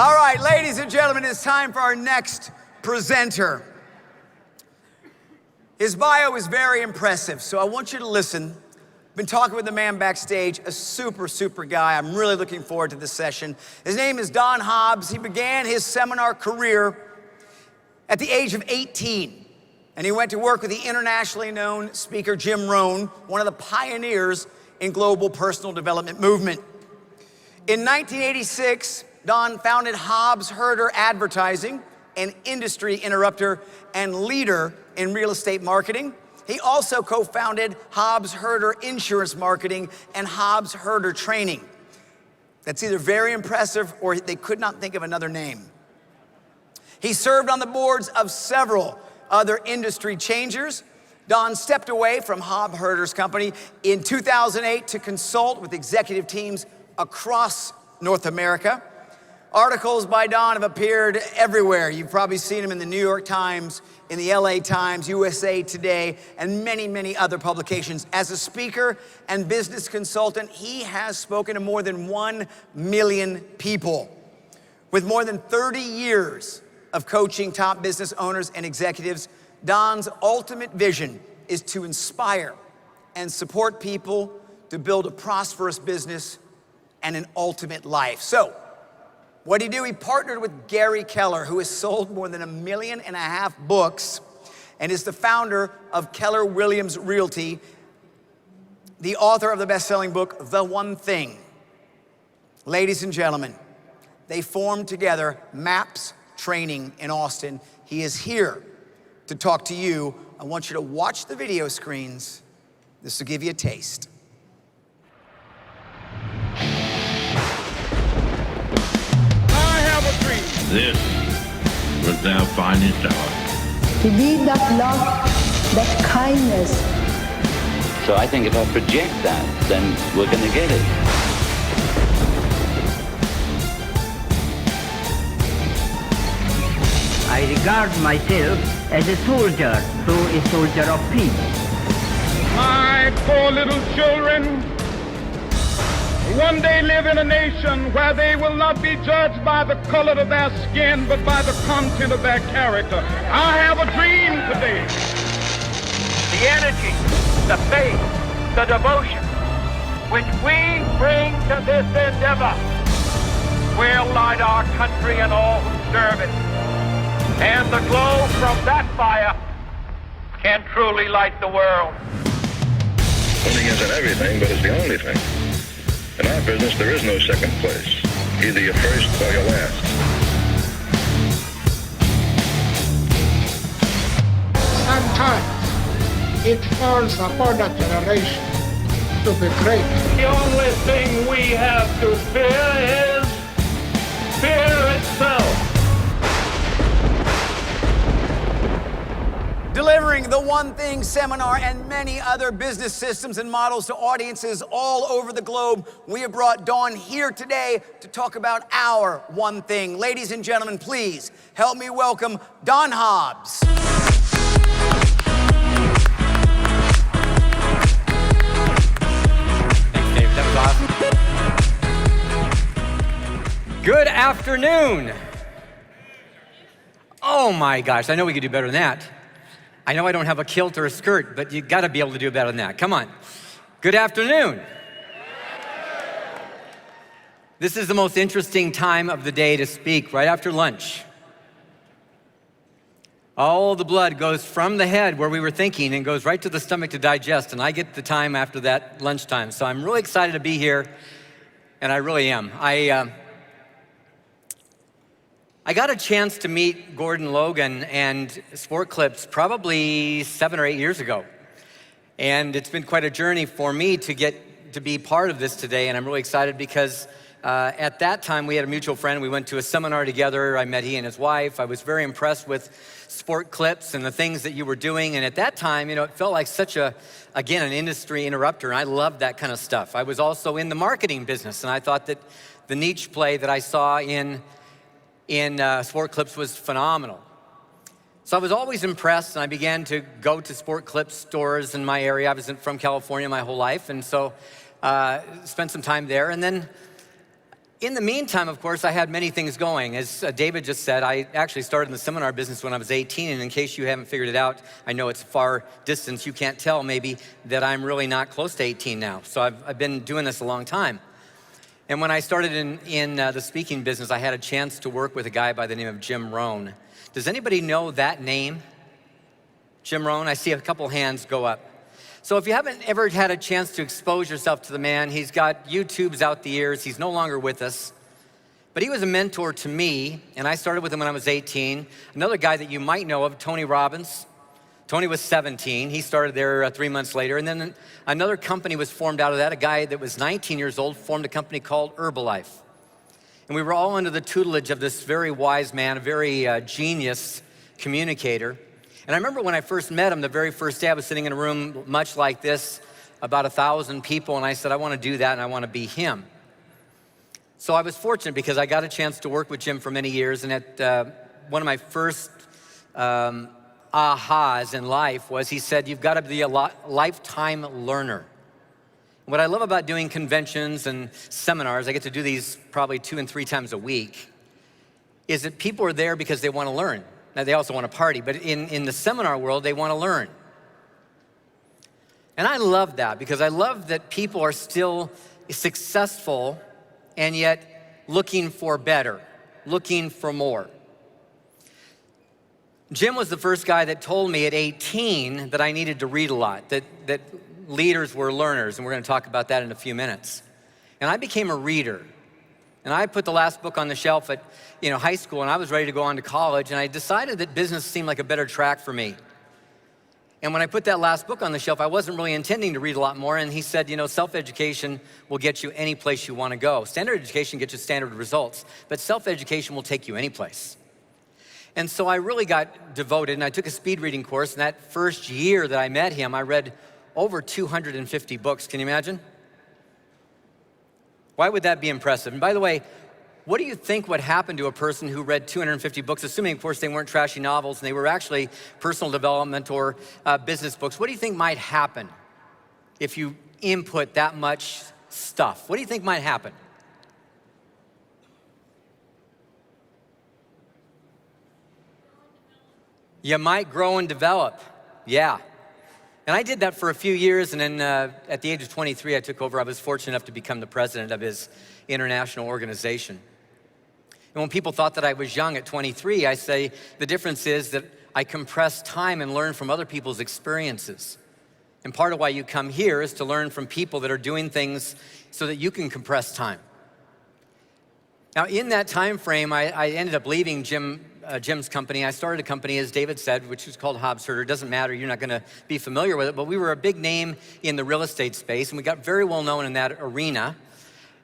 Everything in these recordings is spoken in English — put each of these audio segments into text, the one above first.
All right, ladies and gentlemen, it's time for our next presenter. His bio is very impressive, so I want you to listen. Been talking with the man backstage, a super guy. I'm really looking forward to this session. His name is Don Hobbs. He began his seminar career at the age of 18, and he went to work with the internationally known speaker Jim Rohn, one of the pioneers in global personal development movement. In 1986, Don founded Hobbs Herder Advertising, an industry interrupter and leader in real estate marketing. He also co-founded Hobbs Herder Insurance Marketing and Hobbs Herder Training. That's either very impressive or they could not think of another name. He served on the boards of several other industry changers. Don stepped away from Hobbs Herder's company in 2008 to consult with executive teams across North America. Articles by Don have appeared everywhere. You've probably seen them in the New York Times, in the LA Times, USA Today, and many other publications. As a speaker and business consultant, he has spoken to more than 1 million people. With more than 30 years of coaching top business owners and executives, Don's ultimate vision is to inspire and support people to build a prosperous business and an ultimate life. So, what did he do? He partnered with Gary Keller, who has sold more than 1.5 million books and is the founder of Keller Williams Realty, the author of the best-selling book, The One Thing. Ladies and gentlemen, they formed together MAPS Training in Austin. He is here to talk to you. I want you to watch the video screens. This will give you a taste. This was their finest hour. To be that love, that kindness. So I think if I project that, then we're going to get it. I regard myself as a soldier, though a soldier of peace. My poor little children one day live in a nation where they will not be judged by the color of their skin, but by the content of their character. I have a dream today. The energy, the faith, the devotion which we bring to this endeavor will light our country and all who serve it. And the glow from that fire can truly light the world. Winning isn't everything, but it's the only thing. In our business, there is no second place. Either you're first or you're last. Sometimes it falls upon a generation to be great. The only thing we have to fear is fear itself. Delivering the One Thing seminar and many other business systems and models to audiences all over the globe, we have brought Don here today to talk about our one thing. Ladies and gentlemen, please help me welcome Don Hobbs. Thanks, Dave. That was awesome. Good afternoon. Oh my gosh, I know we could do better than that. I know I don't have a kilt or a skirt, but you gotta be able to do better than that. Come on. Good afternoon. This is the most interesting time of the day to speak, right after lunch. All the blood goes from the head where we were thinking and goes right to the stomach to digest, and I get the time after that lunchtime. So I'm really excited to be here, and I really am. I got a chance to meet Gordon Logan and Sport Clips probably 7 or 8 years ago. And it's been quite a journey for me to get to be part of this today. And I'm really excited because at that time we had a mutual friend. We went to a seminar together. I met he and his wife. I was very impressed with Sport Clips and the things that you were doing. And at that time, it felt like such an industry interrupter. And I loved that kind of stuff. I was also in the marketing business. And I thought that the niche play that I saw in Sport Clips was phenomenal. So I was always impressed, and I began to go to Sport Clips stores in my area. I was from California my whole life, and so spent some time there. And then In the meantime, of course, I had many things going. As David just said, I actually started in the seminar business when I was 18, and in case you haven't figured it out, I know it's a far distance, you can't tell maybe that I'm really not close to 18 now. So I've been doing this a long time. And when I started in the speaking business, I had a chance to work with a guy by the name of Jim Rohn. Does anybody know that name? Jim Rohn? I see a couple hands go up. So if you haven't ever had a chance to expose yourself to the man, he's got YouTubes out the ears. He's no longer with us. But he was a mentor to me, and I started with him when I was 18. Another guy that you might know of, Tony Robbins. Tony was 17. He started there 3 months later. And then another company was formed out of that. A guy that was 19 years old formed a company called Herbalife. And we were all under the tutelage of this very wise man, a very genius communicator. And I remember when I first met him, the very first day I was sitting in a room much like this, about 1,000 people, and I said, I want to do that and I want to be him. So I was fortunate because I got a chance to work with Jim for many years, and at one of my first ahas in life was he said, you've got to be a lifetime learner. What I love about doing conventions and seminars, I get to do these probably 2 and 3 times a week, is that people are there because they want to learn. Now, they also want to party, but in the seminar world, they want to learn. And I love that because I love that people are still successful and yet looking for better, looking for more. Jim was the first guy that told me at 18 that I needed to read a lot, that leaders were learners, and we're going to talk about that in a few minutes. And I became a reader. And I put the last book on the shelf at high school, and I was ready to go on to college, and I decided that business seemed like a better track for me. And when I put that last book on the shelf, I wasn't really intending to read a lot more, and he said, self-education will get you any place you want to go. Standard education gets you standard results, but self-education will take you any place. And so I really got devoted, and I took a speed reading course, and that first year that I met him, I read over 250 books. Can you imagine? Why would that be impressive? And by the way, what do you think would happen to a person who read 250 books, assuming, of course, they weren't trashy novels and they were actually personal development or business books? What do you think might happen if you input that much stuff? What do you think might happen? You might grow and develop, yeah. And I did that for a few years, and then at the age of 23, I took over. I was fortunate enough to become the president of his international organization. And when people thought that I was young at 23, I say the difference is that I compress time and learn from other people's experiences. And part of why you come here is to learn from people that are doing things so that you can compress time. Now, in that time frame, I ended up leaving Jim's company. I started a company, as David said, which was called Hobbs. It doesn't matter, you're not gonna be familiar with it, but we were a big name in the real estate space, and we got very well known in that arena.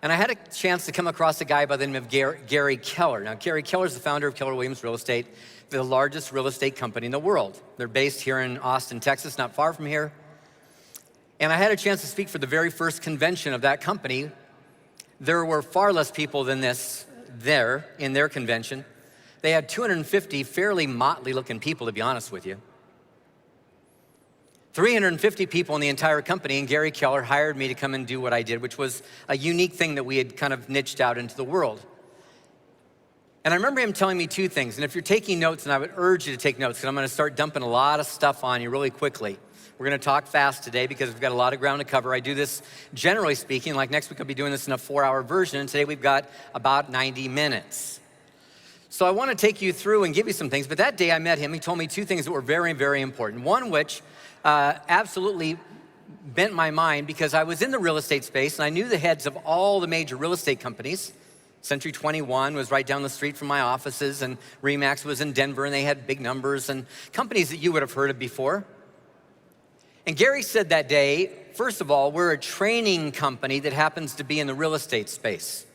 And I had a chance to come across a guy by the name of Gary Keller. Now, Gary Keller is the founder of Keller Williams Real Estate, the largest real estate company in the world. They're based here in Austin, Texas, not far from here. And I had a chance to speak for the very first convention of that company. There were far less people than this there in their convention. They had 250 fairly motley looking people, to be honest with you. 350 people in the entire company, and Gary Keller hired me to come and do what I did, which was a unique thing that we had kind of niched out into the world. And I remember him telling me 2 things, and if you're taking notes, and I would urge you to take notes, because I'm gonna start dumping a lot of stuff on you really quickly. We're gonna talk fast today because we've got a lot of ground to cover. I do this, generally speaking, like next week I'll be doing this in a 4-hour version, and today we've got about 90 minutes. So I wanna take you through and give you some things, but that day I met him, he told me 2 things that were very, very important. One which absolutely bent my mind because I was in the real estate space and I knew the heads of all the major real estate companies. Century 21 was right down the street from my offices, and RE/MAX was in Denver, and they had big numbers and companies that you would have heard of before. And Gary said that day, first of all, we're a training company that happens to be in the real estate space.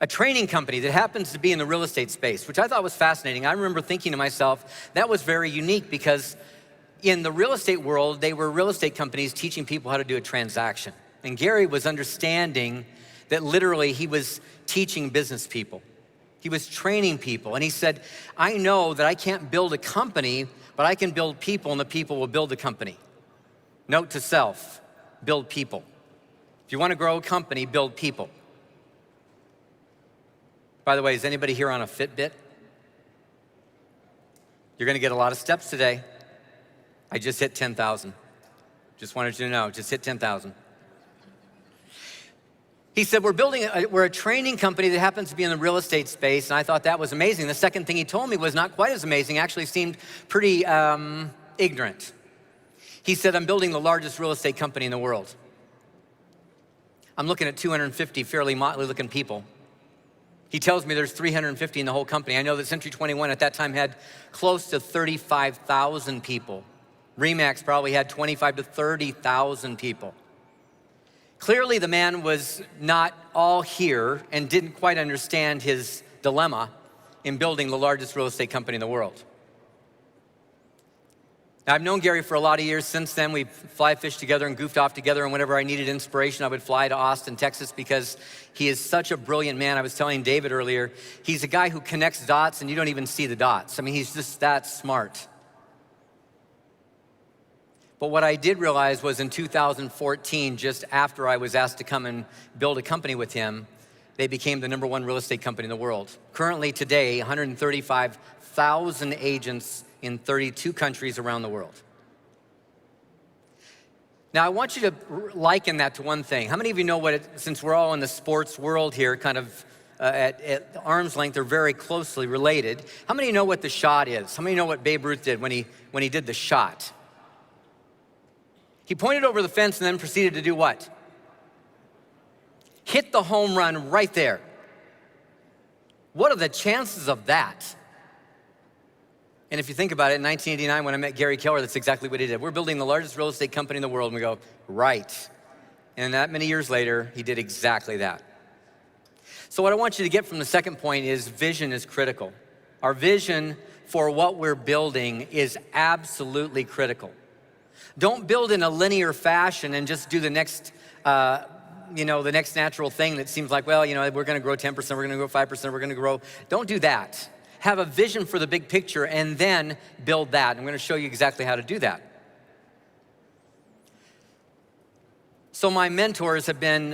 A training company that happens to be in the real estate space, which I thought was fascinating. I remember thinking to myself, that was very unique because in the real estate world, they were real estate companies teaching people how to do a transaction. And Gary was understanding that literally he was teaching business people. He was training people. And he said, I know that I can't build a company, but I can build people, and the people will build a company. Note to self, build people. If you want to grow a company, build people. By the way, is anybody here on a Fitbit? You're gonna get a lot of steps today. I just hit 10,000. Just wanted you to know, just hit 10,000. He said, we're a training company that happens to be in the real estate space, and I thought that was amazing. The second thing he told me was not quite as amazing, actually seemed pretty ignorant. He said, I'm building the largest real estate company in the world. I'm looking at 250 fairly motley looking people. He tells me there's 350 in the whole company. I know that Century 21 at that time had close to 35,000 people. RE/MAX probably had 25 to 30,000 people. Clearly the man was not all here and didn't quite understand his dilemma in building the largest real estate company in the world. Now, I've known Gary for a lot of years. Since then, we've fly fished together and goofed off together, and whenever I needed inspiration, I would fly to Austin, Texas, because he is such a brilliant man. I was telling David earlier, he's a guy who connects dots and you don't even see the dots. I mean, he's just that smart. But what I did realize was in 2014, just after I was asked to come and build a company with him, they became the #1 real estate company in the world. Currently today, 135,000 agents in 32 countries around the world. Now I want you to liken that to one thing. How many of you know since we're all in the sports world here, kind of at arm's length, they're very closely related. How many know what the shot is? How many know what Babe Ruth did when he did the shot? He pointed over the fence and then proceeded to do what? Hit the home run right there. What are the chances of that? And if you think about it, in 1989, when I met Gary Keller, that's exactly what he did. We're building the largest real estate company in the world, and we go, right. And that many years later, he did exactly that. So what I want you to get from the second point is vision is critical. Our vision for what we're building is absolutely critical. Don't build in a linear fashion and just do the next, the next natural thing that seems like, well, we're gonna grow 10%, we're gonna grow 5%, we're gonna grow. Don't do that. Have a vision for the big picture and then build that. I'm gonna show you exactly how to do that. So my mentors have been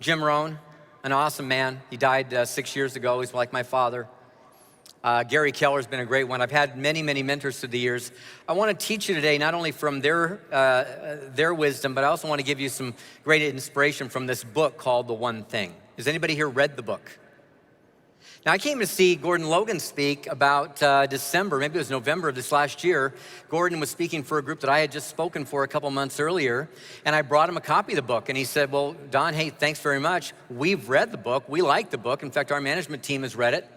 Jim Rohn, an awesome man. He died 6 years ago. He's like my father. Gary Keller's been a great one. I've had many, many mentors through the years. I want to teach you today not only from their wisdom, but I also want to give you some great inspiration from this book called The One Thing. Has anybody here read the book? Now, I came to see Gordon Logan speak about December, maybe it was November of this last year. Gordon was speaking for a group that I had just spoken for a couple months earlier, and I brought him a copy of the book, and he said, well, Don, hey, thanks very much. We've read the book. We like the book. In fact, our management team has read it.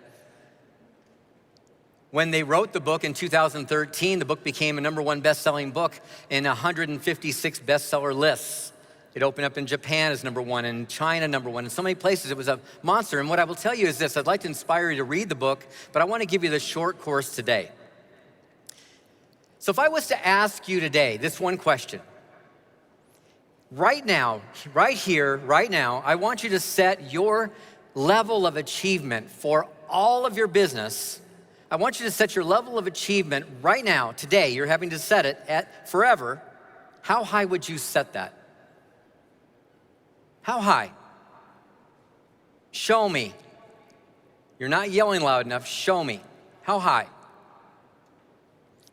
When they wrote the book in 2013, the book became a #1 best-selling book in 156 bestseller lists. It opened up in Japan as #1, in China #1, in so many places. It was a monster. And what I will tell you is this: I'd like to inspire you to read the book, but I want to give you the short course today. So if I was to ask you today this one question, right now, right here, right now, I want you to set your level of achievement for all of your business. I want you to set your level of achievement right now, today. You're having to set it at forever. How high would you set that? How high? Show me. You're not yelling loud enough. Show me. How high?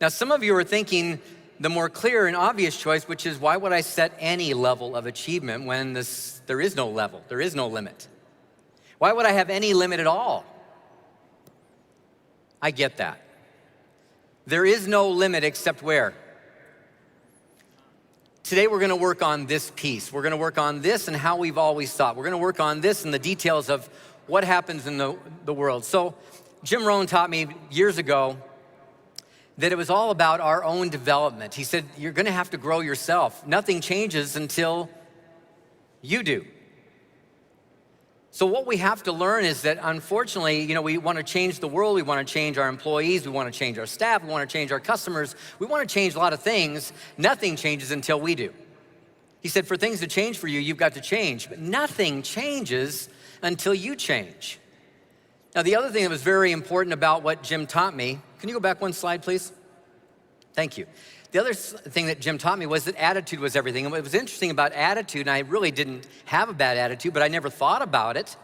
Now, some of you are thinking the more clear and obvious choice, which is, why would I set any level of achievement when there is no level, there is no limit? Why would I have any limit at all? I get that. There is no limit except where? Today we're gonna work on this piece. We're gonna work on this and how we've always thought. We're gonna work on this and the details of what happens in the world. So Jim Rohn taught me years ago that it was all about our own development. He said, you're gonna have to grow yourself. Nothing changes until you do. So what we have to learn is that, unfortunately, we want to change the world, we want to change our employees, we want to change our staff, we want to change our customers, we want to change a lot of things. Nothing changes until we do. He said, for things to change for you, you've got to change, but nothing changes until you change. Now, the other thing that was very important about what Jim taught me, can you go back one slide, please? Thank you. The other thing that Jim taught me was that attitude was everything. And what was interesting about attitude, and I really didn't have a bad attitude, but I never thought about it,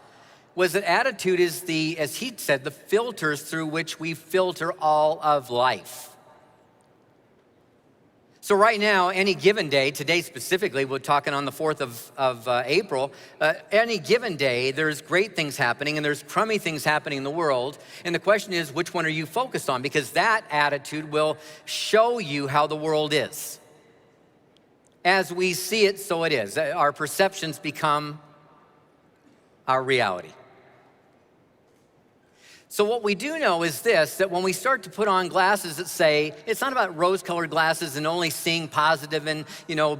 was that attitude is the, as he said, the filters through which we filter all of life. So right now, any given day, today specifically, we're talking on the 4th of April, any given day, there's great things happening and there's crummy things happening in the world. And the question is, which one are you focused on? Because that attitude will show you how the world is. As we see it, so it is. Our perceptions become our reality. So what we do know is this, that when we start to put on glasses that say, it's not about rose-colored glasses and only seeing positive and,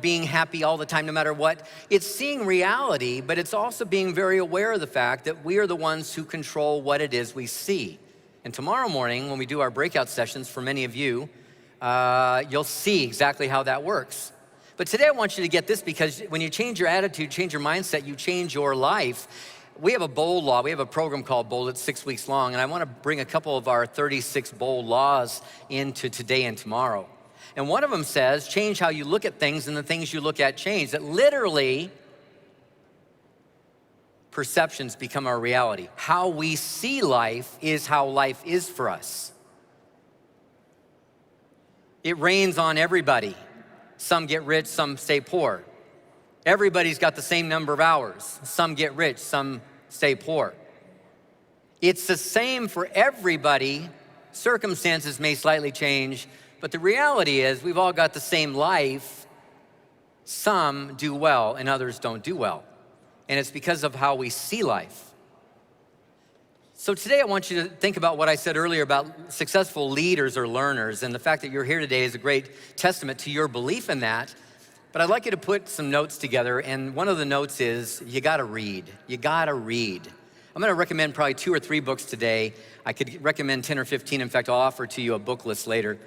being happy all the time no matter what. It's seeing reality, but it's also being very aware of the fact that we are the ones who control what it is we see. And tomorrow morning, when we do our breakout sessions, for many of you, you'll see exactly how that works. But today I want you to get this, because when you change your attitude, change your mindset, you change your life. We have a bold law. We have a program called Bold. It's 6 weeks long, and I want to bring a couple of our 36 bold laws into today and tomorrow. And one of them says, change how you look at things, and the things you look at change. That literally, perceptions become our reality. How we see life is how life is for us. It rains on everybody. Some get rich, some stay poor. Everybody's got the same number of hours. Some get rich, some stay poor. It's the same for everybody. Circumstances may slightly change, but the reality is we've all got the same life. Some do well and others don't do well. And it's because of how we see life. So today I want you to think about what I said earlier about successful leaders or learners, and the fact that you're here today is a great testament to your belief in that. But I'd like you to put some notes together, and one of the notes is you gotta read. You gotta read. I'm gonna recommend probably 2 or 3 books today. I could recommend 10 or 15. In fact, I'll offer to you a book list later.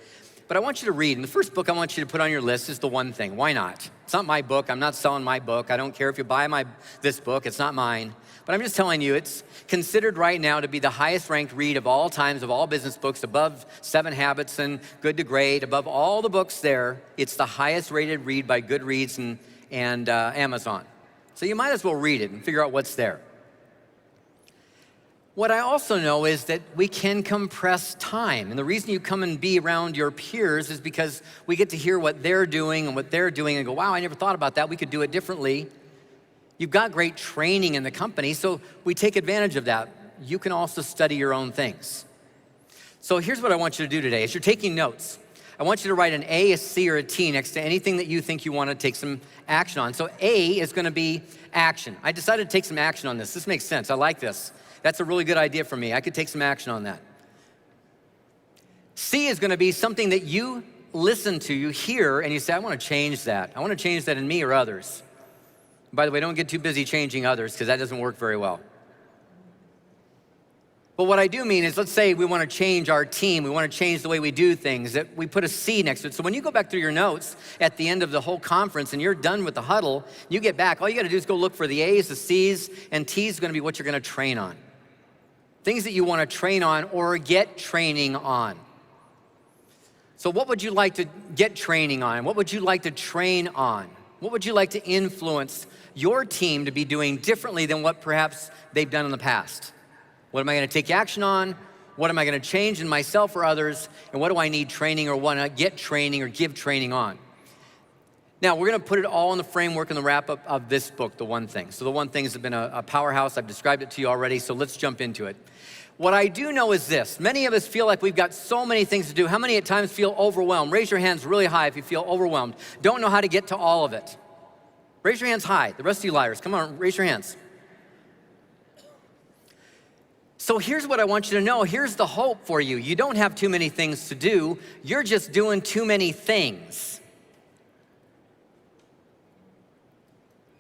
But I want you to read, and the first book I want you to put on your list is The One Thing. Why not? It's not my book. I'm not selling my book. I don't care if you buy this book. It's not mine. But I'm just telling you, it's considered right now to be the highest ranked read of all times, of all business books, above 7 Habits and Good to Great, above all the books there. It's the highest rated read by Goodreads and Amazon. So you might as well read it and figure out what's there. What I also know is that we can compress time. And the reason you come and be around your peers is because we get to hear what they're doing and go, wow, I never thought about that. We could do it differently. You've got great training in the company, so we take advantage of that. You can also study your own things. So here's what I want you to do today. As you're taking notes, I want you to write an A, a C, or a T next to anything that you think you want to take some action on. So A is going to be action. I decided to take some action on this. This makes sense. I like this. That's a really good idea for me. I could take some action on that. C is going to be something that you listen to, you hear, and you say, I want to change that. I want to change that in me or others. By the way, don't get too busy changing others, because that doesn't work very well. But what I do mean is, let's say we want to change our team, we want to change the way we do things, that we put a C next to it. So when you go back through your notes at the end of the whole conference and you're done with the huddle, you get back, all you got to do is go look for the A's, the C's, and T's is going to be what you're going to train on. Things that you want to train on or get training on. So what would you like to get training on? What would you like to train on? What would you like to influence your team to be doing differently than what perhaps they've done in the past? What am I going to take action on? What am I going to change in myself or others? And what do I need training or want to get training or give training on? Now, we're going to put it all in the framework and the wrap-up of this book, The One Thing. So The One Thing has been a powerhouse. I've described it to you already, so let's jump into it. What I do know is this. Many of us feel like we've got so many things to do. How many at times feel overwhelmed? Raise your hands really high if you feel overwhelmed. Don't know how to get to all of it. Raise your hands high. The rest of you liars, come on, raise your hands. So here's what I want you to know. Here's the hope for you. You don't have too many things to do. You're just doing too many things.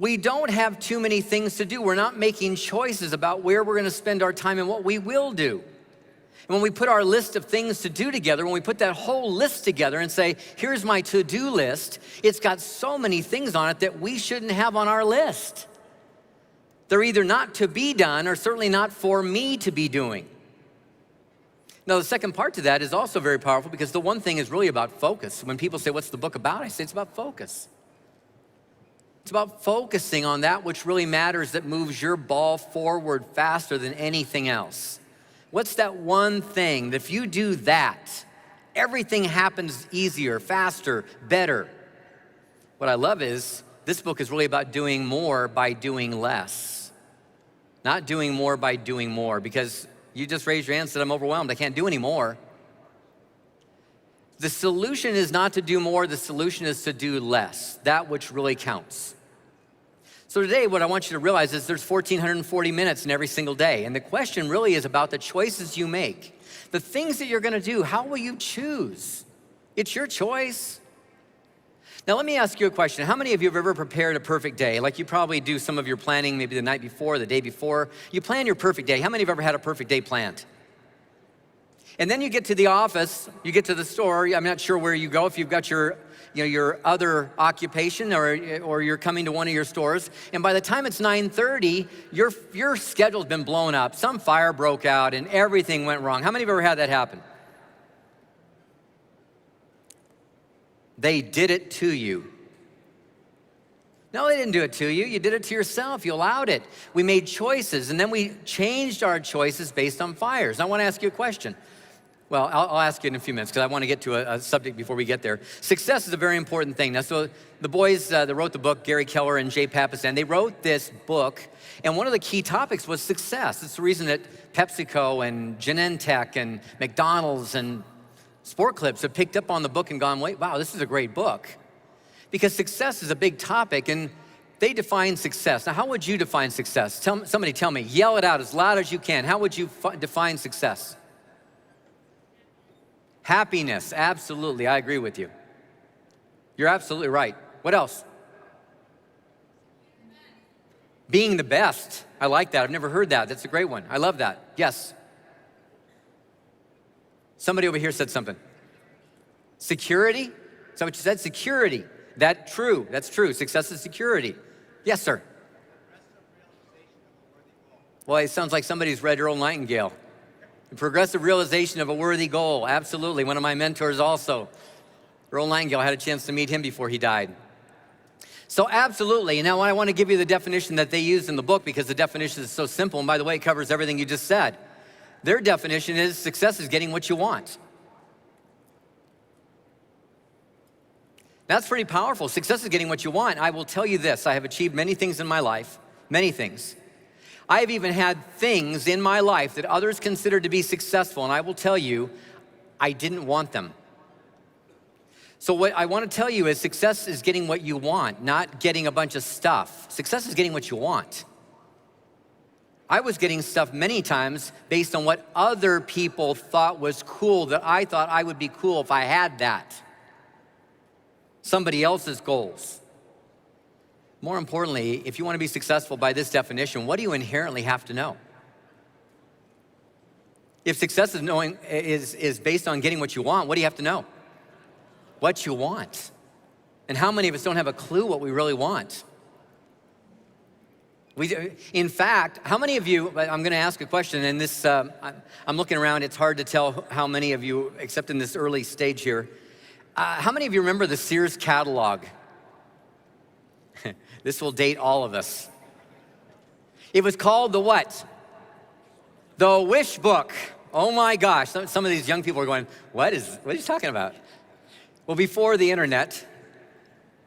We don't have too many things to do. We're not making choices about where we're going to spend our time and what we will do. And when we put our list of things to do together, when we put that whole list together and say, here's my to-do list, it's got so many things on it that we shouldn't have on our list. They're either not to be done or certainly not for me to be doing. Now, the second part to that is also very powerful, because the one thing is really about focus. When people say, what's the book about? I say it's about focus. It's about focusing on that which really matters, that moves your ball forward faster than anything else. What's that one thing that if you do that, everything happens easier, faster, better? What I love is this book is really about doing more by doing less. Not doing more by doing more, because you just raised your hand and said, I'm overwhelmed, I can't do any more. The solution is not to do more, the solution is to do less, that which really counts. So today, what I want you to realize is there's 1,440 minutes in every single day. And the question really is about the choices you make. The things that you're gonna do, how will you choose? It's your choice. Now let me ask you a question. How many of you have ever prepared a perfect day? Like you probably do some of your planning maybe the night before, the day before. You plan your perfect day. How many of you have ever had a perfect day planned? And then you get to the office, you get to the store. I'm not sure where you go, if you've got your other occupation or you're coming to one of your stores. And by the time it's 9:30, your schedule's been blown up. Some fire broke out and everything went wrong. How many of you have ever had that happen? They did it to you. No, they didn't do it to you. You did it to yourself. You allowed it. We made choices, and then we changed our choices based on fires. I want to ask you a question. Well, I'll ask you in a few minutes because I want to get to a subject before we get there. Success is a very important thing. Now, so the boys that wrote the book, Gary Keller and Jay Papasan, they wrote this book, and one of the key topics was success. It's the reason that PepsiCo and Genentech and McDonald's and Sport Clips have picked up on the book and gone, wait, wow, this is a great book. Because success is a big topic, and they define success. Now, how would you define success? Somebody tell me, yell it out as loud as you can. How would you define success? Happiness, absolutely, I agree with you. You're absolutely right. What else? Being the best, I like that. I've never heard that. That's a great one. I love that. Yes. Somebody over here said something. Security? Is that what you said? Security. That's true. Success is security. Yes, sir. Well, it sounds like somebody's read Earl Nightingale. The progressive realization of a worthy goal. Absolutely. One of my mentors also. Earl Nightingale, I had a chance to meet him before he died. So absolutely. Now I want to give you the definition that they used in the book because the definition is so simple. And by the way, it covers everything you just said. Their definition is success is getting what you want. That's pretty powerful. Success is getting what you want. I will tell you this. I have achieved many things in my life, many things. I have even had things in my life that others consider to be successful, and I will tell you, I didn't want them. So what I want to tell you is success is getting what you want, not getting a bunch of stuff. Success is getting what you want. I was getting stuff many times based on what other people thought was cool, that I thought I would be cool if I had that. Somebody else's goals. More importantly, if you want to be successful by this definition, what do you inherently have to know? If success is based on getting what you want, what do you have to know? What you want. And how many of us don't have a clue what we really want? In fact, how many of you, I'm going to ask a question, and this, I'm looking around, it's hard to tell how many of you, except in this early stage here, how many of you remember the Sears catalog? This will date all of us. It was called the what? The Wish Book. Oh my gosh, some of these young people are going, what are you talking about? Well, before the internet,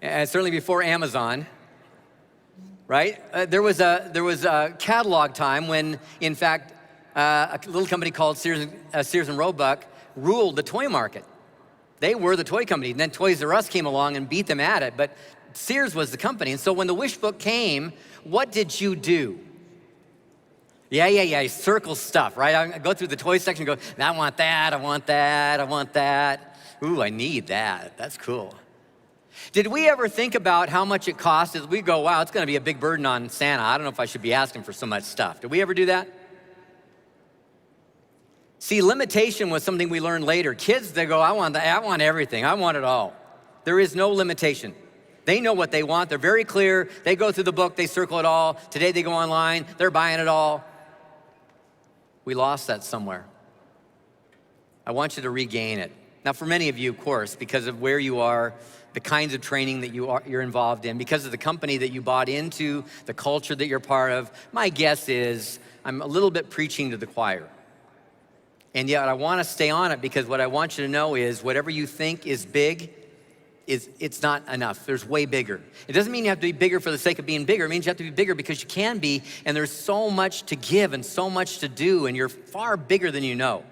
and certainly before Amazon, right? There was a catalog time when, in fact, a little company called Sears and Roebuck ruled the toy market. They were the toy company. And then Toys R Us came along and beat them at it, but Sears was the company. And so when the Wish Book came, what did you do? Yeah, circle stuff, right? I go through the toy section and go, I want that, I want that, I want that. Ooh, I need that, that's cool. Did we ever think about how much it cost? As we go, wow, it's gonna be a big burden on Santa. I don't know if I should be asking for so much stuff. Did we ever do that? See, limitation was something we learned later. Kids, they go, I want everything, I want it all. There is no limitation. They know what they want, they're very clear. They go through the book, they circle it all. Today they go online, they're buying it all. We lost that somewhere. I want you to regain it. Now, for many of you, of course, because of where you are, the kinds of training that you're involved in, because of the company that you bought into, the culture that you're part of, my guess is I'm a little bit preaching to the choir. And yet I want to stay on it because what I want you to know is whatever you think is big, it's not enough. There's way bigger. It doesn't mean you have to be bigger for the sake of being bigger. It means you have to be bigger because you can be, and there's so much to give and so much to do, and you're far bigger than you know.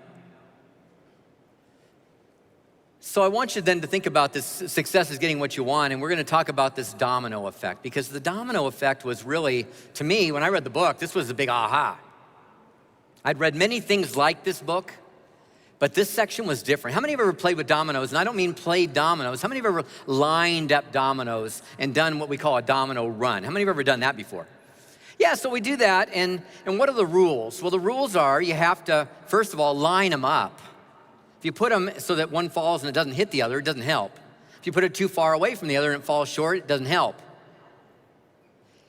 So I want you then to think about this success is getting what you want, and we're gonna talk about this domino effect, because the domino effect was really, to me, when I read the book, this was a big aha. I'd read many things like this book, but this section was different. How many have ever played with dominoes? And I don't mean played dominoes. How many have ever lined up dominoes and done what we call a domino run? How many have ever done that before? Yeah, so we do that, and what are the rules? Well, the rules are you have to, first of all, line them up. If you put them so that one falls and it doesn't hit the other, it doesn't help. If you put it too far away from the other and it falls short, it doesn't help.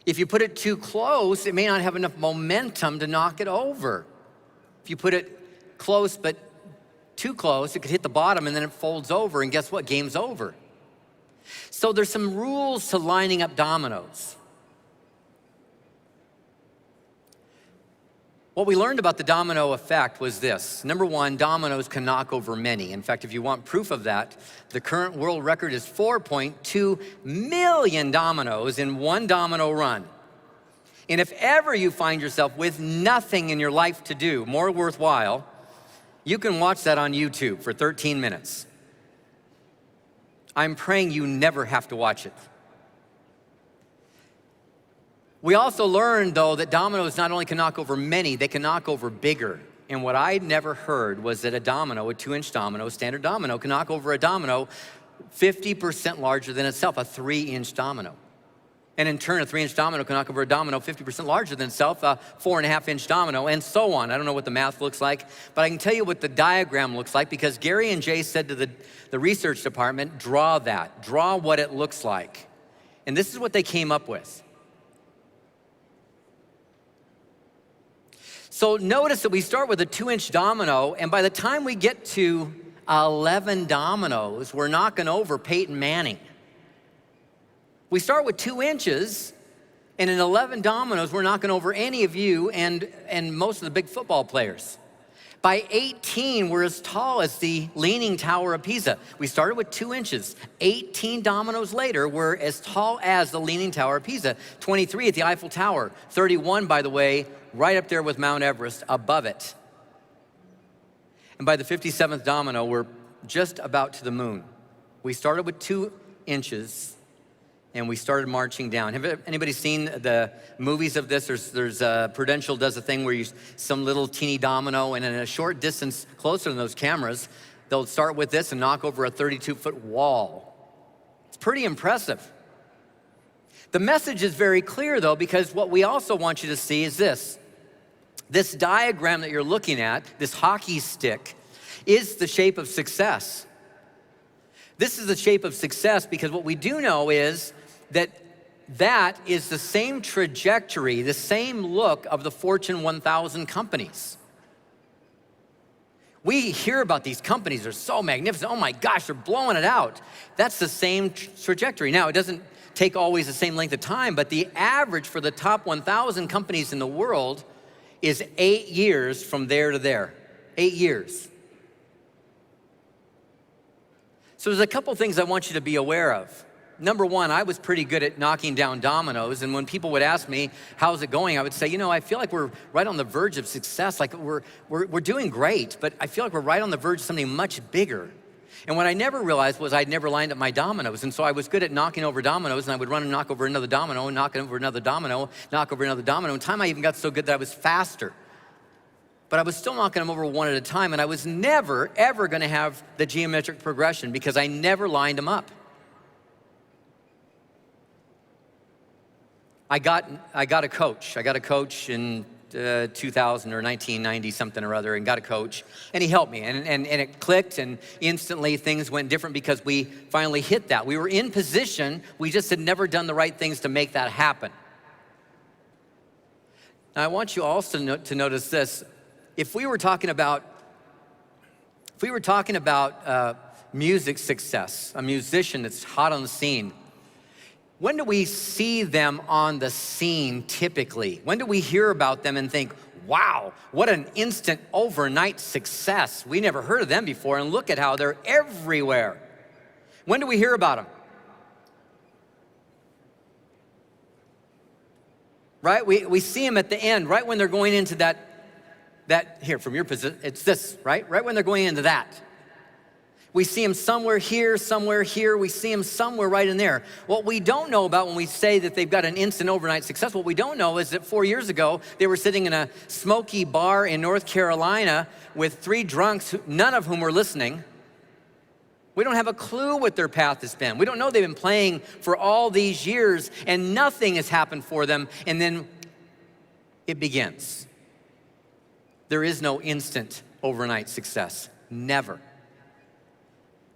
If you put it too close, it may not have enough momentum to knock it over. If you put it close but too close, it could hit the bottom and then it folds over, and guess what? Game's over. So there's some rules to lining up dominoes. What we learned about the domino effect was this. Number one, dominoes can knock over many. In fact, if you want proof of that, the current world record is 4.2 million dominoes in one domino run. And if ever you find yourself with nothing in your life to do more worthwhile, you can watch that on YouTube for 13 minutes. I'm praying you never have to watch it. We also learned, though, that dominoes not only can knock over many, they can knock over bigger. And what I'd never heard was that a domino, a 2-inch domino, a standard domino, can knock over a domino 50% larger than itself, a 3-inch domino. And in turn, a 3-inch domino can knock over a domino 50% larger than itself, a 4.5-inch domino, and so on. I don't know what the math looks like, but I can tell you what the diagram looks like, because Gary and Jay said to the research department, draw that, draw what it looks like. And this is what they came up with. So notice that we start with a 2-inch domino, and by the time we get to 11 dominoes, we're knocking over Peyton Manning. We start with 2 inches, and in 11 dominoes, we're knocking over any of you and most of the big football players. By 18, we're as tall as the Leaning Tower of Pisa. We started with 2 inches. 18 dominoes later, we're as tall as the Leaning Tower of Pisa. 23 at the Eiffel Tower. 31, by the way, right up there with Mount Everest, above it. And by the 57th domino, we're just about to the moon. We started with 2 inches, and we started marching down. Have anybody seen the movies of this? There's Prudential does a thing where some little teeny domino, and in a short distance closer than those cameras, they'll start with this and knock over a 32-foot wall. It's pretty impressive. The message is very clear, though, because what we also want you to see is this. This diagram that you're looking at, this hockey stick, is the shape of success. This is the shape of success because what we do know is that is the same trajectory, the same look of the Fortune 1000 companies. We hear about these companies, they're so magnificent. Oh my gosh, they're blowing it out. That's the same trajectory. Now, it doesn't take always the same length of time, but the average for the top 1,000 companies in the world is 8 years from there to there. 8 years. So there's a couple things I want you to be aware of. Number one, I was pretty good at knocking down dominoes, and when people would ask me, how's it going? I would say, you know, I feel like we're right on the verge of success, like we're doing great, but I feel like we're right on the verge of something much bigger. And what I never realized was I'd never lined up my dominoes, and so I was good at knocking over dominoes, and I would run and knock over another domino, and knock over another domino, knock over another domino. In time, I even got so good that I was faster. But I was still knocking them over one at a time, and I was never, ever gonna have the geometric progression because I never lined them up. I got a coach. I got a coach in 2000 or 1990 something or other, and got a coach, and he helped me, and it clicked, and instantly things went different because we finally hit that. We were in position, we just had never done the right things to make that happen. Now I want you also to notice this. If we were talking about music success, a musician that's hot on the scene. When do we see them on the scene typically? When do we hear about them and think, wow, what an instant overnight success. We never heard of them before, and look at how they're everywhere. When do we hear about them? Right? We see them at the end, right when they're going into that here, from your position, it's this, right? Right when they're going into that. We see them somewhere here, we see them somewhere right in there. What we don't know about when we say that they've got an instant overnight success, what we don't know is that 4 years ago, they were sitting in a smoky bar in North Carolina with 3 drunks, none of whom were listening. We don't have a clue what their path has been. We don't know they've been playing for all these years and nothing has happened for them, and then it begins. There is no instant overnight success, never.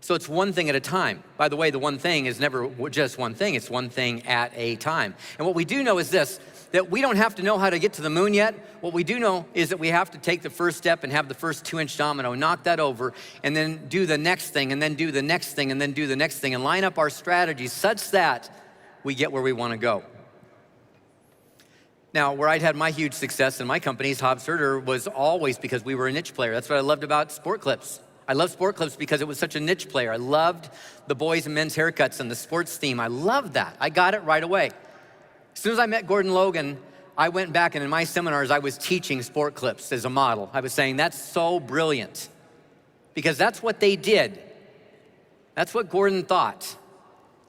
So it's one thing at a time. By the way, the one thing is never just one thing, it's one thing at a time. And what we do know is this, that we don't have to know how to get to the moon yet. What we do know is that we have to take the first step and have the first 2-inch domino, knock that over, and then do the next thing, and then do the next thing, and then do the next thing, and line up our strategies such that we get where we want to go. Now, where I'd had my huge success in my companies, Hobbs was always because we were a niche player. That's what I loved about Sport Clips. I loved Sport Clips because it was such a niche player. I loved the boys and men's haircuts and the sports theme. I loved that. I got it right away. As soon as I met Gordon Logan, I went back and in my seminars, I was teaching Sport Clips as a model. I was saying, that's so brilliant because that's what they did. That's what Gordon thought.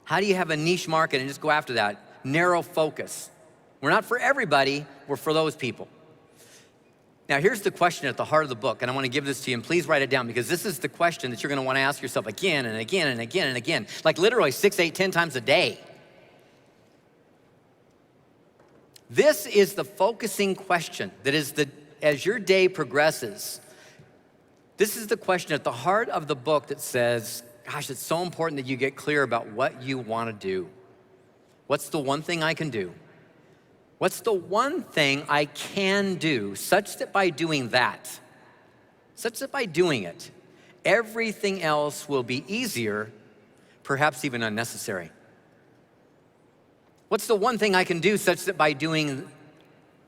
How do you have a niche market and just go after that? Narrow focus. We're not for everybody, we're for those people. Now, here's the question at the heart of the book, and I want to give this to you, and please write it down, because this is the question that you're going to want to ask yourself again and again and again and again, like literally 6, 8, 10 times a day. This is the focusing question that is as your day progresses, this is the question at the heart of the book that says, gosh, it's so important that you get clear about what you want to do. What's the one thing I can do? What's the one thing I can do such that by doing that, everything else will be easier, perhaps even unnecessary? What's the one thing I can do such that by doing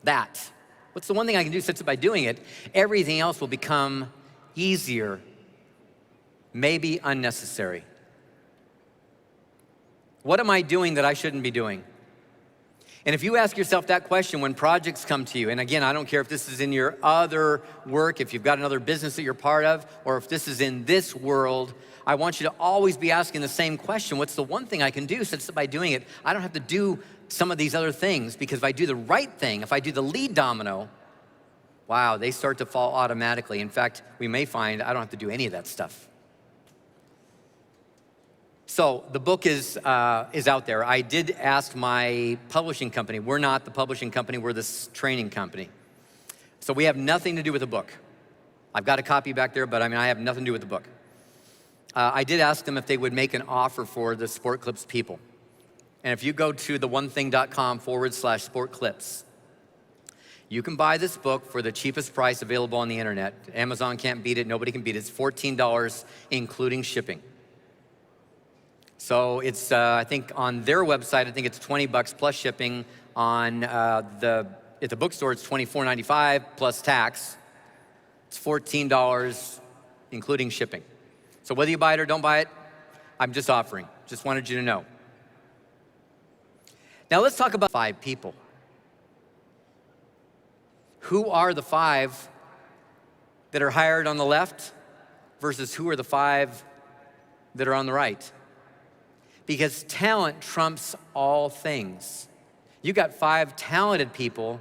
that, what's the one thing I can do such that by doing it, everything else will become easier, maybe unnecessary? What am I doing that I shouldn't be doing? And if you ask yourself that question when projects come to you, and again, I don't care if this is in your other work, if you've got another business that you're part of, or if this is in this world, I want you to always be asking the same question. What's the one thing I can do such that by doing it, I don't have to do some of these other things? Because if I do the right thing, if I do the lead domino, wow, they start to fall automatically. In fact, we may find I don't have to do any of that stuff. So the book is out there. I did ask my publishing company. We're not the publishing company, we're this training company. So we have nothing to do with the book. I've got a copy back there, but I have nothing to do with the book. I did ask them if they would make an offer for the Sport Clips people. And if you go to theonething.com/Sport Clips, you can buy this book for the cheapest price available on the internet. Amazon can't beat it, nobody can beat it. It's $14, including shipping. So it's, I think on their website, I think it's $20 plus shipping. At the bookstore, it's $24.95 plus tax. It's $14, including shipping. So whether you buy it or don't buy it, I'm just offering. Just wanted you to know. Now let's talk about 5 people. Who are the 5 that are hired on the left versus who are the 5 that are on the right? Because talent trumps all things. You got 5 talented people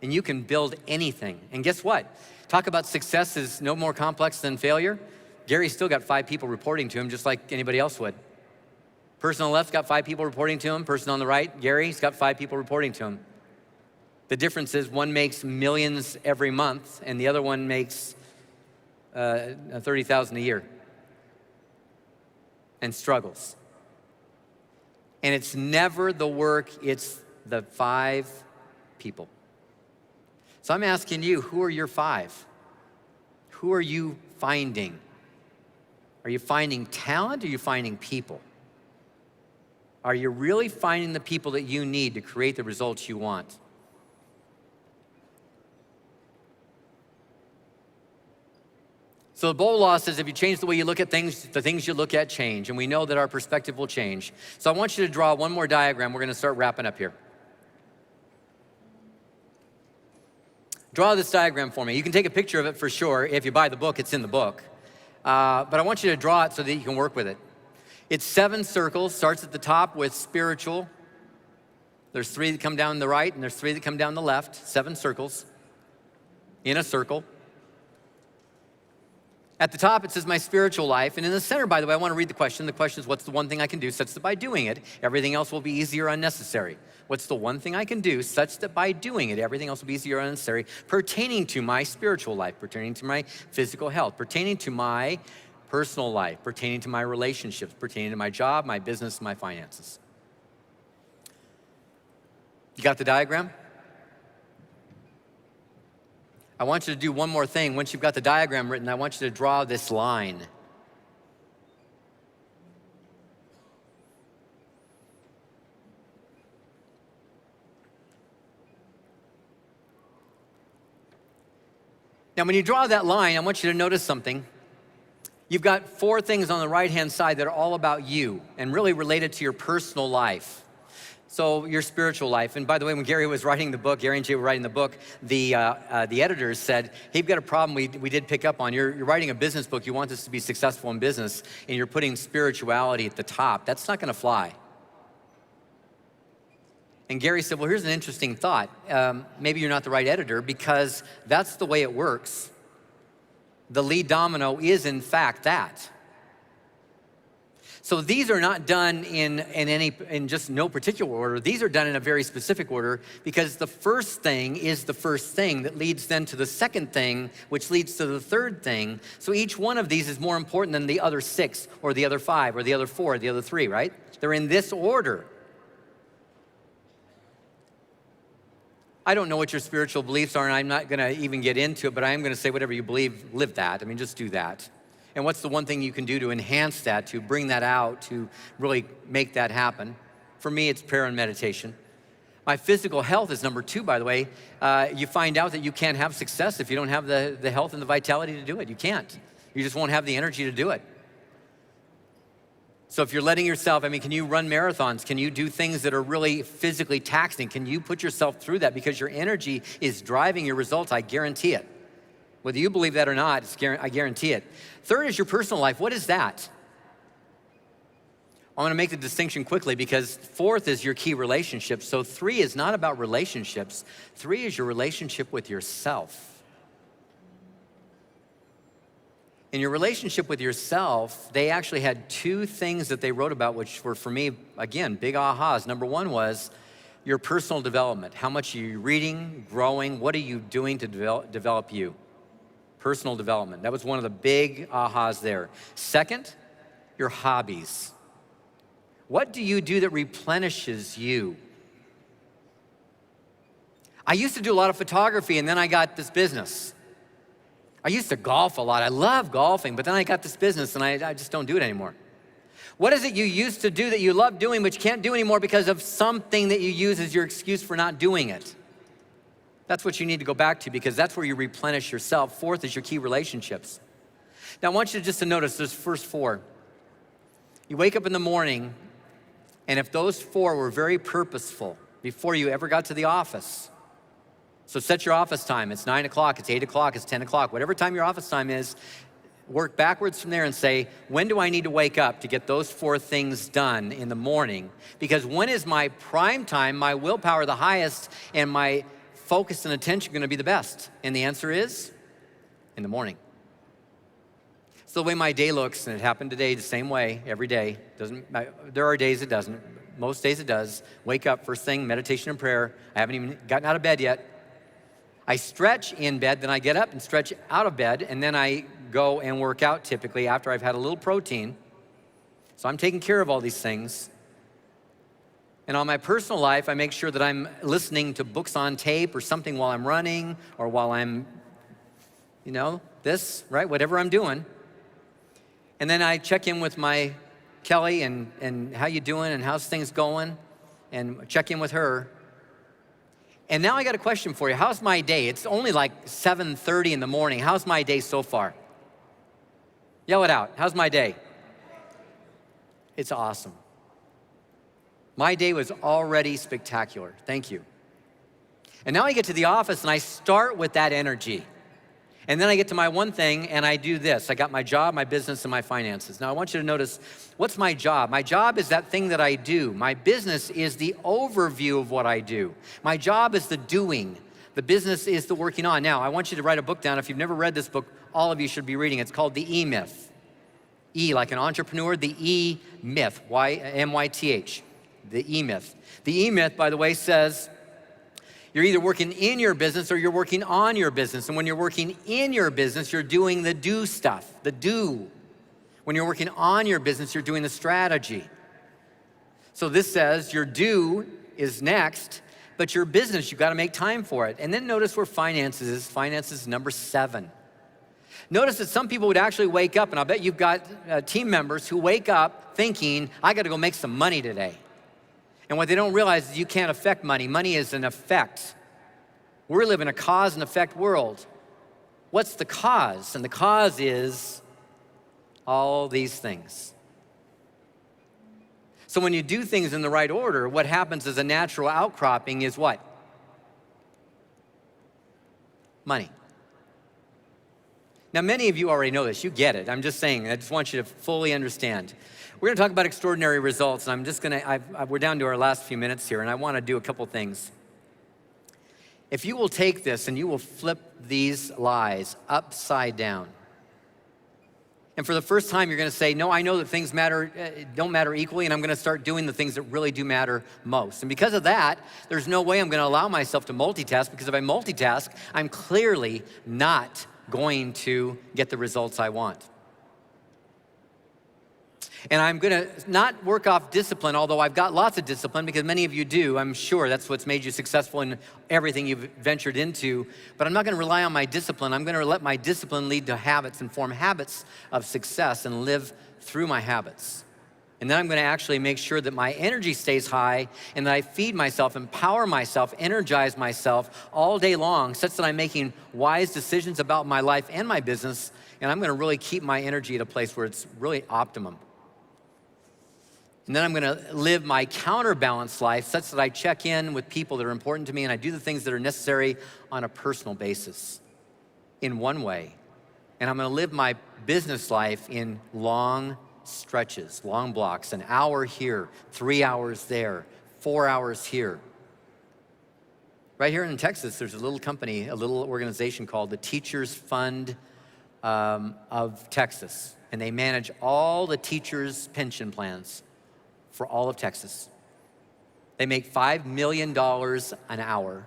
and you can build anything. And guess what? Talk about success is no more complex than failure. Gary's still got 5 people reporting to him just like anybody else would. Person on the left's got 5 people reporting to him. Person on the right, Gary's got 5 people reporting to him. The difference is one makes millions every month and the other one makes $30,000 a year and struggles. And it's never the work, it's the 5 people. So I'm asking you, who are your 5? Who are you finding? Are you finding talent or are you finding people? Are you really finding the people that you need to create the results you want? So the Bowl law says if you change the way you look at things, the things you look at change. And we know that our perspective will change. So I want you to draw one more diagram. We're going to start wrapping up here. Draw this diagram for me. You can take a picture of it for sure. If you buy the book, it's in the book. But I want you to draw it so that you can work with it. It's 7 circles, starts at the top with spiritual. There's 3 that come down the right, and there's 3 that come down the left. 7 circles in a circle. At the top, it says my spiritual life. And in the center, by the way, I want to read the question. The question is, what's the one thing I can do such that by doing it, everything else will be easier or unnecessary? What's the one thing I can do such that by doing it, everything else will be easier or unnecessary, pertaining to my spiritual life, pertaining to my physical health, pertaining to my personal life, pertaining to my relationships, pertaining to my job, my business, my finances. You got the diagram? I want you to do one more thing. Once you've got the diagram written, I want you to draw this line. Now, when you draw that line, I want you to notice something. You've got 4 things on the right-hand side that are all about you and really related to your personal life. So your spiritual life. And by the way, when Gary was writing the book, Gary and Jay were writing the book, the editors said, hey, you've got a problem we did pick up on. You're writing a business book. You want this to be successful in business, and you're putting spirituality at the top. That's not going to fly. And Gary said, well, here's an interesting thought. Maybe you're not the right editor because that's the way it works. The lead domino is, in fact, that. So these are not done in just no particular order. These are done in a very specific order because the first thing is the first thing that leads then to the second thing, which leads to the third thing. So each one of these is more important than the other 6 or the other 5 or the other 4 or the other 3, right? They're in this order. I don't know what your spiritual beliefs are, and I'm not going to even get into it, but I am going to say whatever you believe, live that. I mean, just do that. And what's the one thing you can do to enhance that, to bring that out, to really make that happen? For me, it's prayer and meditation. My physical health is number 2, by the way. You find out that you can't have success if you don't have the health and the vitality to do it. You can't. You just won't have the energy to do it. So if you're letting yourself, I mean, can you run marathons? Can you do things that are really physically taxing? Can you put yourself through that? Because your energy is driving your results, I guarantee it. Whether you believe that or not, I guarantee it. Third is your personal life. What is that? I'm going to make the distinction quickly because 4th is your key relationship. So 3 is not about relationships. 3 is your relationship with yourself. In your relationship with yourself, they actually had 2 things that they wrote about, which were, for me, again, big ahas. Number 1 was your personal development. How much are you reading, growing? What are you doing to develop you? Personal development. That was one of the big ahas there. Second, your hobbies. What do you do that replenishes you? I used to do a lot of photography, and then I got this business. I used to golf a lot. I love golfing, but then I got this business, and I just don't do it anymore. What is it you used to do that you love doing, but you can't do anymore because of something that you use as your excuse for not doing it? That's what you need to go back to because that's where you replenish yourself. 4th is your key relationships. Now, I want you just to notice those first 4. You wake up in the morning, and if those 4 were very purposeful before you ever got to the office, so set your office time. It's 9 o'clock, it's 8 o'clock, it's 10 o'clock, whatever time your office time is, work backwards from there and say, when do I need to wake up to get those 4 things done in the morning? Because when is my prime time, my willpower the highest, and my focus and attention going to be the best? And the answer is in the morning. It's the way my day looks, and it happened today the same way every day. There are days it doesn't. Most days it does. Wake up, first thing, meditation and prayer. I haven't even gotten out of bed yet. I stretch in bed, then I get up and stretch out of bed, and then I go and work out typically after I've had a little protein. So I'm taking care of all these things. And on my personal life, I make sure that I'm listening to books on tape or something while I'm running or while I'm, this, right? Whatever I'm doing. And then I check in with my Kelly and how you doing and how's things going, and check in with her. And now I got a question for you. How's my day? It's only like 7:30 in the morning. How's my day so far? Yell it out. How's my day? It's awesome. My day was already spectacular. Thank you. And now I get to the office and I start with that energy. And then I get to my one thing and I do this. I got my job, my business, and my finances. Now I want you to notice, what's my job? My job is that thing that I do. My business is the overview of what I do. My job is the doing. The business is the working on. Now I want you to write a book down. If you've never read this book, all of you should be reading it. It's called The E-Myth. E like an entrepreneur, the E-Myth, Y-M-Y-T-H, the E-Myth. The E-Myth, by the way, says, you're either working in your business or you're working on your business. And when you're working in your business, you're doing the do stuff, the do. When you're working on your business, you're doing the strategy. So this says your do is next, but your business, you've got to make time for it. And then notice where finances is. Finances is number 7. Notice that some people would actually wake up, and I'll bet you've got team members who wake up thinking, I got to go make some money today. And what they don't realize is you can't affect money. Money is an effect. We live in a cause and effect world. What's the cause? And the cause is all these things. So when you do things in the right order, what happens as a natural outcropping is what? Money. Now, many of you already know this. You get it. I'm just saying. I just want you to fully understand. We're going to talk about extraordinary results, and I'm just going to, we're down to our last few minutes here, and I want to do a couple things. If you will take this and you will flip these lies upside down, and for the first time, you're going to say, no, I know that things don't matter equally, and I'm going to start doing the things that really do matter most. And because of that, there's no way I'm going to allow myself to multitask, because if I multitask, I'm clearly not going to get the results I want. And I'm gonna not work off discipline, although I've got lots of discipline, because many of you do. I'm sure that's what's made you successful in everything you've ventured into. But I'm not gonna rely on my discipline. I'm gonna let my discipline lead to habits and form habits of success and live through my habits. And then I'm gonna actually make sure that my energy stays high and that I feed myself, empower myself, energize myself all day long, such that I'm making wise decisions about my life and my business, and I'm gonna really keep my energy at a place where it's really optimum. And then I'm gonna live my counterbalanced life such that I check in with people that are important to me and I do the things that are necessary on a personal basis in one way. And I'm gonna live my business life in long stretches, long blocks, an hour here, 3 hours there, 4 hours here. Right here in Texas, there's a little company, a little organization called the Teachers Fund of Texas. And they manage all the teachers' pension plans for all of Texas. They make $5 million an hour.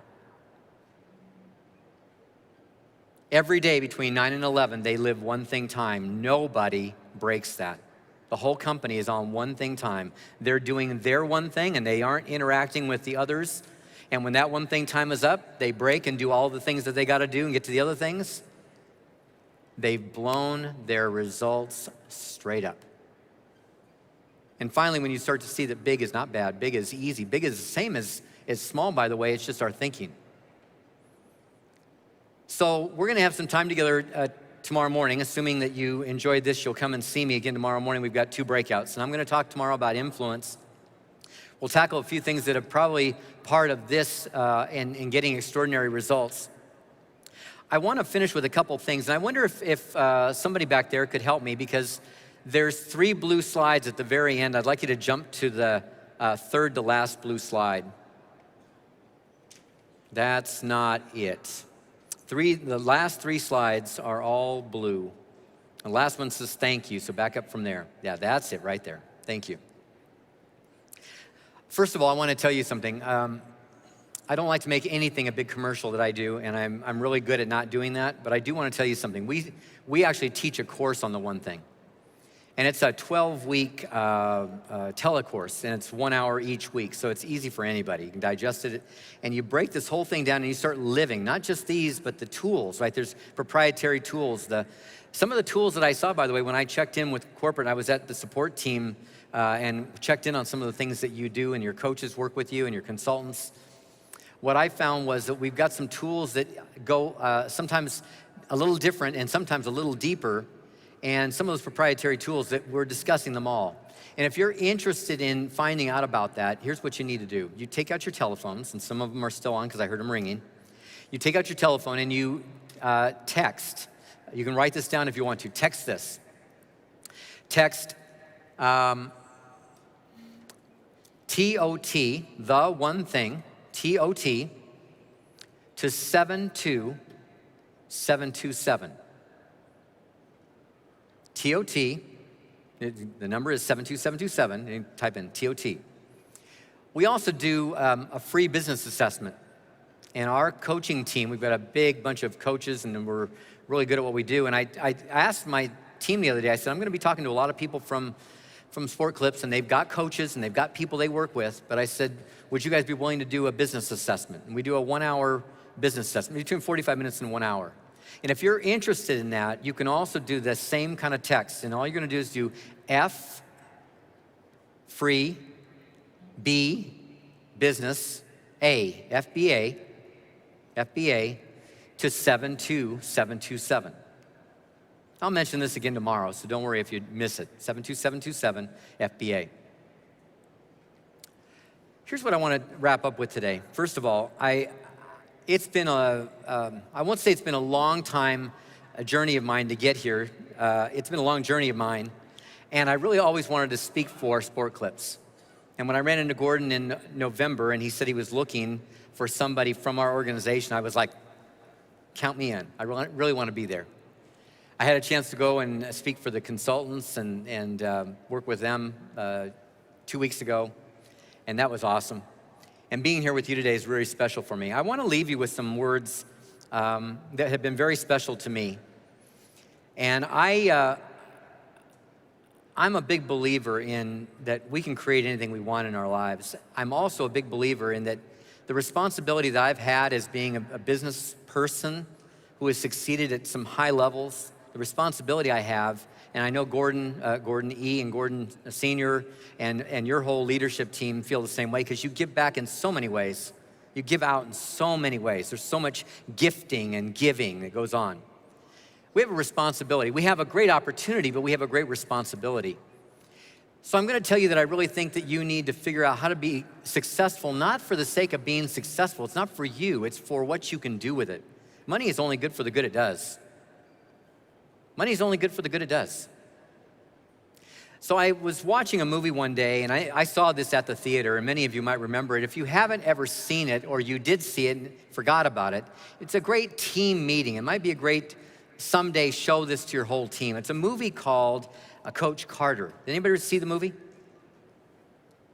Every day between 9 and 11, they live one thing time. Nobody breaks that. The whole company is on one thing time. They're doing their one thing and they aren't interacting with the others. And when that one thing time is up, they break and do all the things that they gotta do and get to the other things. They've blown their results straight up. And finally, when you start to see that big is not bad, big is easy, big is the same as small, by the way, it's just our thinking. So we're gonna have some time together tomorrow morning. Assuming that you enjoyed this, you'll come and see me again tomorrow morning. We've got 2 breakouts, and I'm gonna talk tomorrow about influence. We'll tackle a few things that are probably part of this in getting extraordinary results. I wanna finish with a couple things, and I wonder if somebody back there could help me, because there's 3 blue slides at the very end. I'd like you to jump to the third to last blue slide. That's not it. The last 3 slides are all blue. The last one says thank you, so back up from there. Yeah, that's it right there. Thank you. First of all, I want to tell you something. I don't like to make anything a big commercial that I do, and I'm really good at not doing that, but I do want to tell you something. We actually teach a course on the one thing. And it's a 12-week telecourse, and it's 1 hour each week, so it's easy for anybody. You can digest it, and you break this whole thing down, and you start living, not just these, but the tools, right? There's proprietary tools. Some of the tools that I saw, by the way, when I checked in with corporate, I was at the support team and checked in on some of the things that you do, and your coaches work with you, and your consultants. What I found was that we've got some tools that go sometimes a little different and sometimes a little deeper, and some of those proprietary tools that we're discussing them all. And if you're interested in finding out about that, here's what you need to do. You take out your telephones, and some of them are still on because I heard them ringing. You take out your telephone and you text. You can write this down if you want to. Text this. Text TOT, the one thing, TOT, to 72727. TOT, the number is 72727, and you type in TOT. We also do a free business assessment. And our coaching team, we've got a big bunch of coaches, and we're really good at what we do. And I asked my team the other day, I said, I'm gonna be talking to a lot of people from Sport Clips, and they've got coaches, and they've got people they work with, but I said, would you guys be willing to do a business assessment? And we do a 1 hour business assessment, between 45 minutes and 1 hour. And if you're interested in that, you can also do the same kind of text. And all you're gonna do is do F, free, B, business, A, FBA, to 72727. I'll mention this again tomorrow, so don't worry if you miss it. 72727, FBA. Here's what I wanna wrap up with today. First of all, I won't say it's been a long time, a journey of mine to get here. It's been a long journey of mine, and I really always wanted to speak for Sport Clips. And when I ran into Gordon in November and he said he was looking for somebody from our organization, I was like, count me in. I really want to be there. I had a chance to go and speak for the consultants and work with them 2 weeks ago, and that was awesome. And being here with you today is really special for me. I want to leave you with some words that have been very special to me. And I'm a big believer in that we can create anything we want in our lives. I'm also a big believer in that the responsibility that I've had as being a business person who has succeeded at some high levels, the responsibility I have, and I know Gordon E. and Gordon Sr. and your whole leadership team feel the same way, because you give back in so many ways. You give out in so many ways. There's so much gifting and giving that goes on. We have a responsibility. We have a great opportunity, but we have a great responsibility. So I'm gonna tell you that I really think that you need to figure out how to be successful, not for the sake of being successful. It's not for you, it's for what you can do with it. Money is only good for the good it does. Money is only good for the good it does. So I was watching a movie one day, and I saw this at the theater, and many of you might remember it. If you haven't ever seen it, or you did see it and forgot about it, it's a great team meeting. It might be a great someday show this to your whole team. It's a movie called Coach Carter. Did anybody see the movie?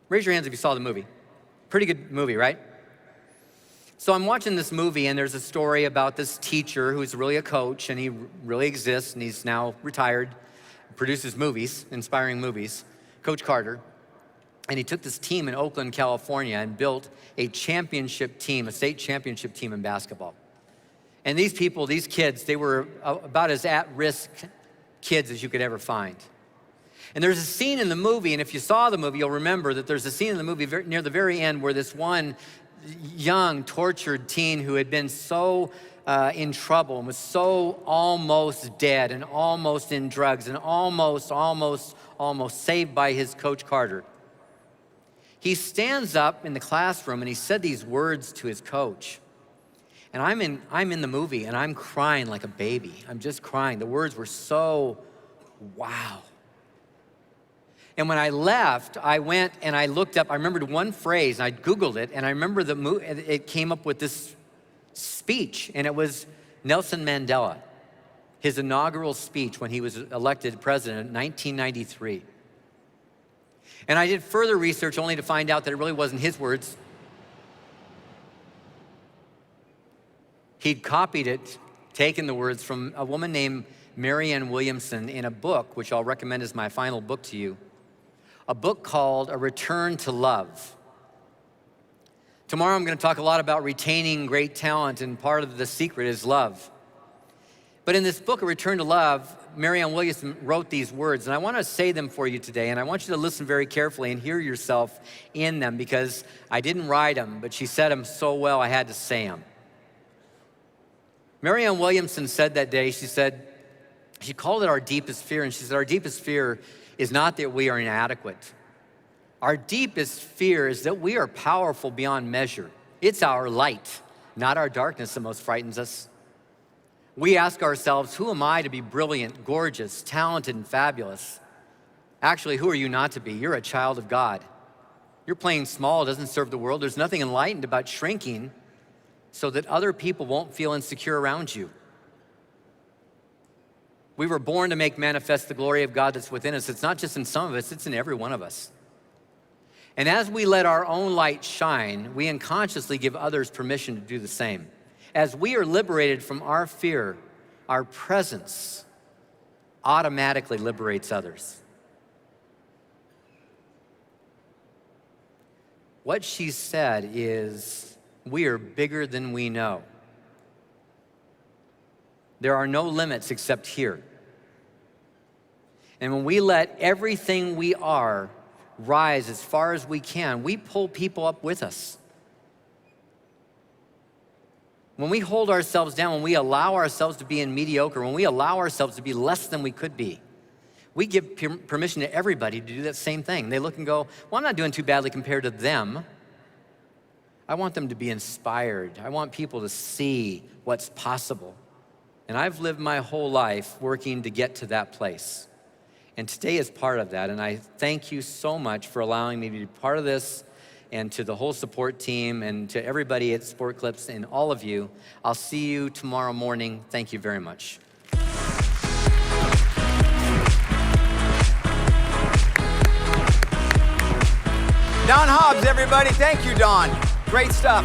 Raise your hands if you saw the movie. Pretty good movie, right? So I'm watching this movie, and there's a story about this teacher who's really a coach, and he really exists, and he's now retired, produces movies, inspiring movies, Coach Carter. And he took this team in Oakland, California, and built a championship team, a state championship team in basketball. And these people, these kids, they were about as at-risk kids as you could ever find. And there's a scene in the movie, and if you saw the movie, you'll remember that there's a scene in the movie near the very end where this one young, tortured teen who had been so in trouble and was so almost dead and almost in drugs and almost saved by his Coach Carter. He stands up in the classroom and he said these words to his coach. And I'm in the movie and I'm crying like a baby. I'm just crying. The words were so wow. And when I left, I went and I looked up, I remembered one phrase, and I Googled it, and I remember it came up with this speech, and it was Nelson Mandela, his inaugural speech when he was elected president in 1993. And I did further research only to find out that it really wasn't his words. He'd copied it, taken the words from a woman named Marianne Williamson in a book, which I'll recommend as my final book to you, a book called A Return to Love. Tomorrow I'm going to talk a lot about retaining great talent, and part of the secret is love. But in this book, A Return to Love, Marianne Williamson wrote these words, and I want to say them for you today, and I want you to listen very carefully and hear yourself in them, because I didn't write them, but she said them so well I had to say them. Marianne Williamson said that day, she called it our deepest fear, and she said our deepest fear is not that we are inadequate. Our deepest fear is that we are powerful beyond measure. It's our light, not our darkness, that most frightens us. We ask ourselves, who am I to be brilliant, gorgeous, talented, and fabulous? Actually, who are you not to be? You're a child of God. You're playing small doesn't serve the world. There's nothing enlightened about shrinking so that other people won't feel insecure around you. We were born to make manifest the glory of God that's within us. It's not just in some of us, it's in every one of us. And as we let our own light shine, we unconsciously give others permission to do the same. As we are liberated from our fear, our presence automatically liberates others. What she said is, we are bigger than we know. There are no limits except here. And when we let everything we are rise as far as we can, we pull people up with us. When we hold ourselves down, when we allow ourselves to be in mediocre, when we allow ourselves to be less than we could be, we give permission to everybody to do that same thing. They look and go, well, I'm not doing too badly compared to them. I want them to be inspired. I want people to see what's possible. And I've lived my whole life working to get to that place. And today is part of that. And I thank you so much for allowing me to be part of this, and to the whole support team, and to everybody at Sport Clips, and all of you. I'll see you tomorrow morning. Thank you very much. Don Hobbs, everybody. Thank you, Don. Great stuff.